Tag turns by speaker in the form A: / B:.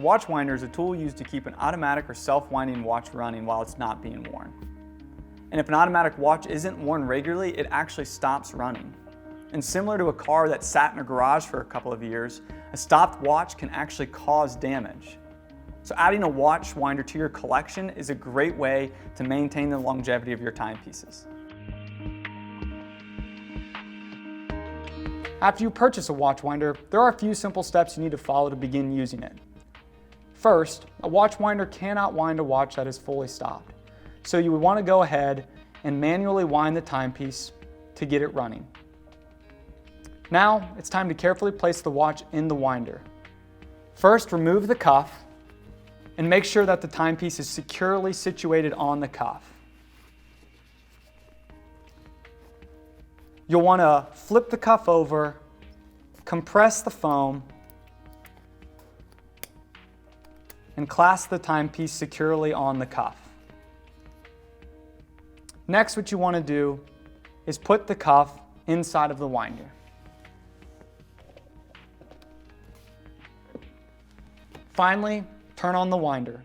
A: watch winder is a tool used to keep an automatic or self-winding watch running while it's not being worn. And if an automatic watch isn't worn regularly, it actually stops running. And similar to a car that sat in a garage for a couple of years, a stopped watch can actually cause damage. So adding a watch winder to your collection is a great way to maintain the longevity of your timepieces. After you purchase a watch winder, there are a few simple steps you need to follow to begin using it. First, a watch winder cannot wind a watch that is fully stopped. So you would want to go ahead and manually wind the timepiece to get it running. Now, it's time to carefully place the watch in the winder. First, remove the cuff and make sure that the timepiece is securely situated on the cuff. You'll want to flip the cuff over, compress the foam, and clasp the timepiece securely on the cuff. Next, what you want to do is put the cuff inside of the winder. Finally, turn on the winder.